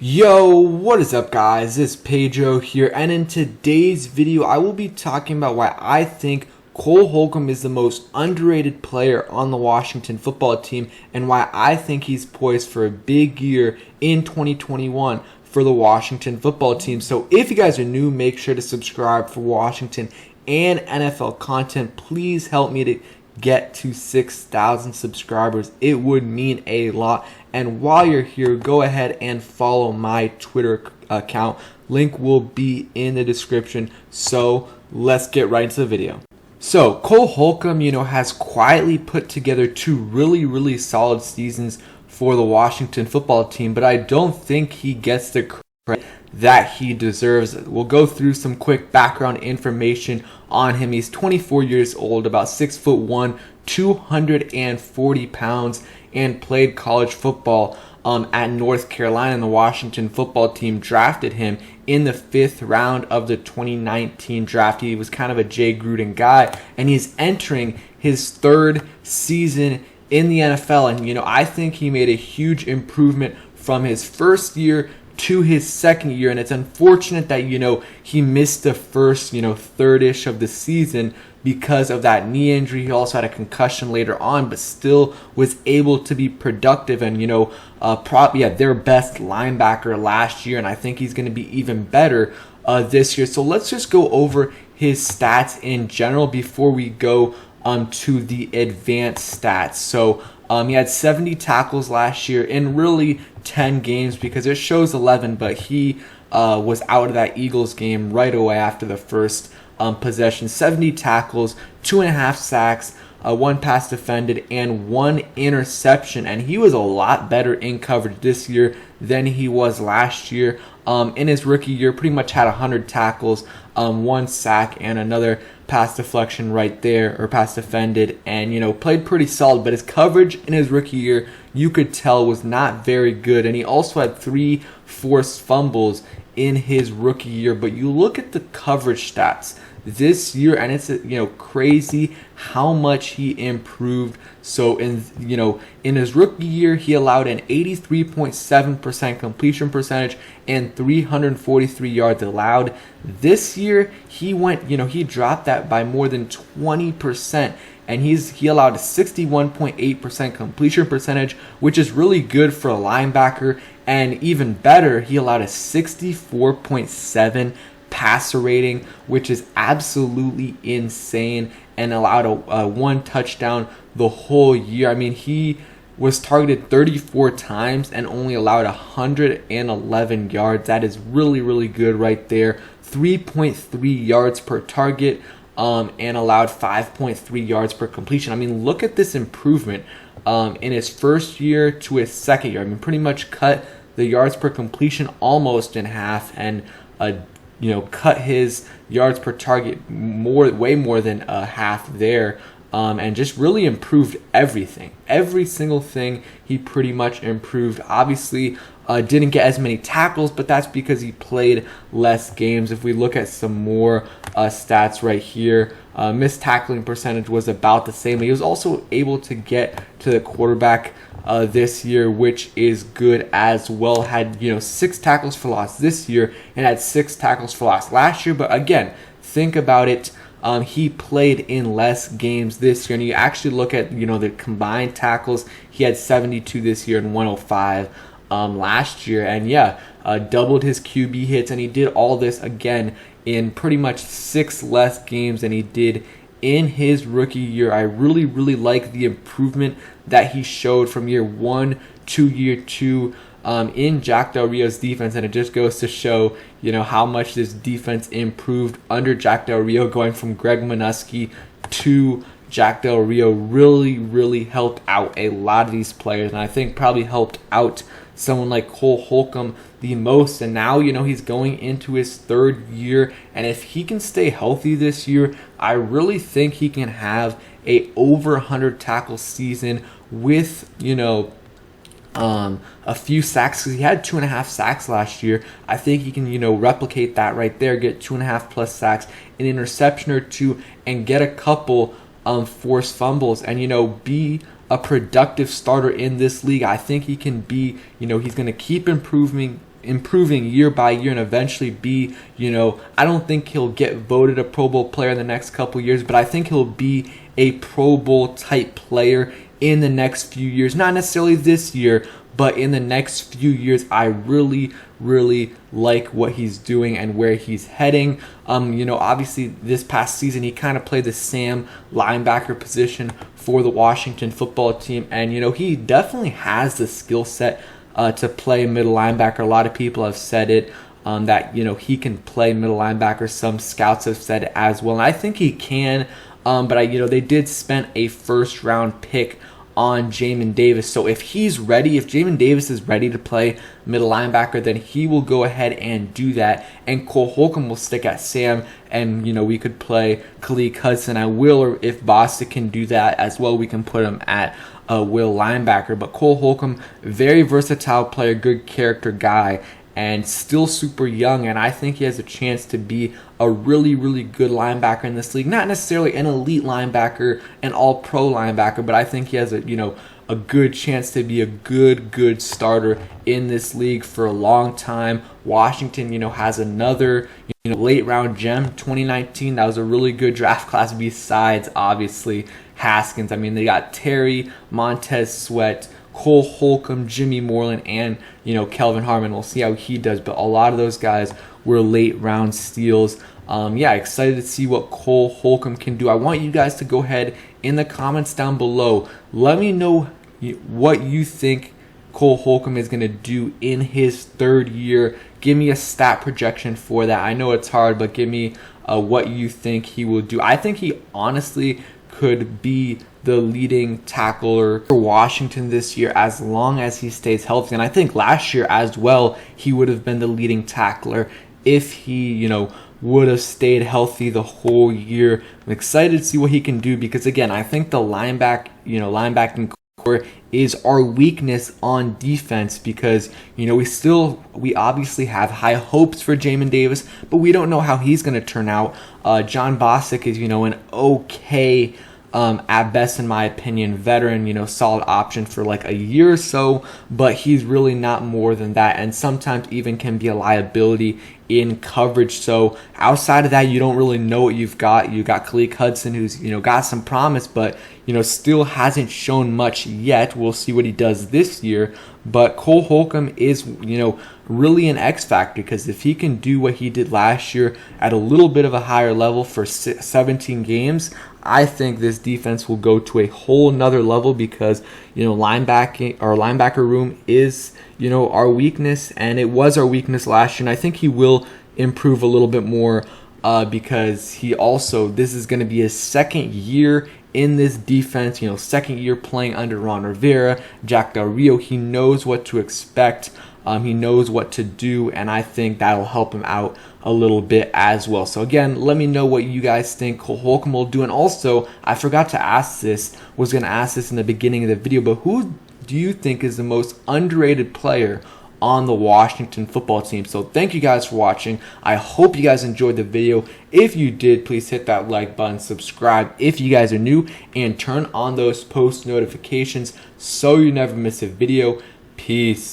Yo, what is up guys? It's Pedro here, and in today's video I will be talking about why I think Cole Holcomb is the most underrated player on the Washington football team and why I think he's poised for a big year in 2021 for the Washington football team. So if you guys are new, make sure to subscribe for Washington and NFL content. Please help me to get to 6,000 subscribers. It would mean a lot. And while you're here, go ahead and follow my Twitter account. Link will be in the description. So let's get right into the video. So Cole Holcomb, has quietly put together two really solid seasons for the Washington football team, but I don't think he gets the credit that he deserves. We'll go through some quick background information on him. He's 24 years old, about 6'1", 240 pounds, and played college football at North Carolina. And the Washington football team drafted him in the 5th round of the 2019 draft. He was kind of a Jay Gruden guy, and he's entering his 3rd season in the NFL. And I think he made a huge improvement from his first year to his 2nd year, and it's unfortunate that he missed the first third-ish of the season because of that knee injury. He also had a concussion later on, but still was able to be productive and their best linebacker last year, and I think he's going to be even better this year. So let's just go over his stats in general before we go to the advanced stats. So he had 70 tackles last year in really 10 games, because it shows 11, but he was out of that Eagles game right away after the first possession. 70 tackles, 2.5 sacks, 1 pass defended, and 1 interception. And he was a lot better in coverage this year than he was last year. In his rookie year, pretty much had 100 tackles, 1 sack, and another pass deflection right there, or pass defended, and played pretty solid. But his coverage in his rookie year, you could tell, was not very good. And he also had 3 forced fumbles in his rookie year. But you look at the coverage stats this year, and it's crazy how much he improved. So in his rookie year, he allowed an 83.7% completion percentage and 343 yards allowed. This year he went he dropped that by more than 20%, and he allowed a 61.8% completion percentage, which is really good for a linebacker. And even better, he allowed a 64.7 passer rating, which is absolutely insane, and allowed a 1 touchdown the whole year. I mean, he was targeted 34 times and only allowed 111 yards. That is really good right there. 3.3 yards per target, and allowed 5.3 yards per completion. I mean, look at this improvement in his first year to his 2nd year. I mean, pretty much cut the yards per completion almost in half, and cut his yards per target way more than half there, and just really improved everything. Every single thing he pretty much improved. Obviously, didn't get as many tackles, but that's because he played less games. If we look at some more stats right here, missed tackling percentage was about the same. He was also able to get to the quarterback this year, which is good as well. Had 6 tackles for loss this year, and had 6 tackles for loss last year. But again, think about it. He played in less games this year, and you actually look at the combined tackles. He had 72 this year and 105 last year, and doubled his QB hits, and he did all this again in pretty much 6 less games than he did in his rookie year. I really like the improvement that he showed from year 1 to year 2 in Jack Del Rio's defense, and it just goes to show how much this defense improved under Jack Del Rio. Going from Greg Minuski to Jack Del Rio really helped out a lot of these players, and I think probably helped out someone like Cole Holcomb the most. And now he's going into his 3rd year, and if he can stay healthy this year, I really think he can have a over 100 tackle season with a few sacks, because he had 2.5 sacks last year. I think he can replicate that right there, get 2.5 plus sacks, an interception or 2, and get a couple forced fumbles, and be a productive starter in this league. I think he can be, he's going to keep improving improving year by year and eventually be, I don't think he'll get voted a Pro Bowl player in the next couple years, but I think he'll be a Pro Bowl type player in the next few years. Not necessarily this year, but in the next few years. I really like what he's doing and where he's heading. Obviously this past season he kind of played the Sam linebacker position for the Washington football team, and he definitely has the skill set to play middle linebacker. A lot of people have said it, that he can play middle linebacker. Some scouts have said it as well, and I think he can. But they did spend a first round pick on Jamin Davis. So if Jamin Davis is ready to play middle linebacker, then he will go ahead and do that. And Cole Holcomb will stick at Sam, and we could play Khalid Hudson at Will, or if Bostic can do that as well, we can put him at Will linebacker. But Cole Holcomb, very versatile player, good character guy, and still super young, and I think he has a chance to be a really good linebacker in this league. Not necessarily an elite linebacker, an all-pro linebacker, but I think he has a good chance to be a good starter in this league for a long time. Washington, has another late round gem, 2019. That was a really good draft class besides obviously Haskins. I mean, they got Terry, Montez Sweat, Cole Holcomb, Jimmy Moreland, and Kelvin Harmon. We'll see how he does, but a lot of those guys were late round steals. Excited to see what Cole Holcomb can do. I want you guys to go ahead in the comments down below. Let me know what you think Cole Holcomb is going to do in his third year. Give me a stat projection for that. I know it's hard, but give me what you think he will do. I think he honestly could be the leading tackler for Washington this year as long as he stays healthy. And I think last year as well, he would have been the leading tackler if he, would have stayed healthy the whole year. I'm excited to see what he can do because, again, I think the linebacking core is our weakness on defense because, we obviously have high hopes for Jamin Davis, but we don't know how he's going to turn out. John Bostic is, an okay, at best in my opinion, veteran, solid option for like a year or so, but he's really not more than that, and sometimes even can be a liability in coverage. So outside of that, you don't really know what you've got. You got Khalid Hudson, who's got some promise, but still hasn't shown much yet. We'll see what he does this year. But Cole Holcomb is really an X factor because if he can do what he did last year at a little bit of a higher level for 17 games, I think this defense will go to a whole nother level because our linebacker room is our weakness, and it was our weakness last year. And I think he will improve a little bit more because this is going to be his second year in this defense, second year playing under Ron Rivera, Jack Del Rio. He knows what to expect. He knows what to do, and I think that'll help him out a little bit as well. So again, let me know what you guys think Cole Holcomb will do. And also, I forgot to ask this, was going to ask this in the beginning of the video, but who do you think is the most underrated player on the Washington football team? So thank you guys for watching. I hope you guys enjoyed the video. If you did, please hit that like button, subscribe if you guys are new, and turn on those post notifications so you never miss a video. Peace.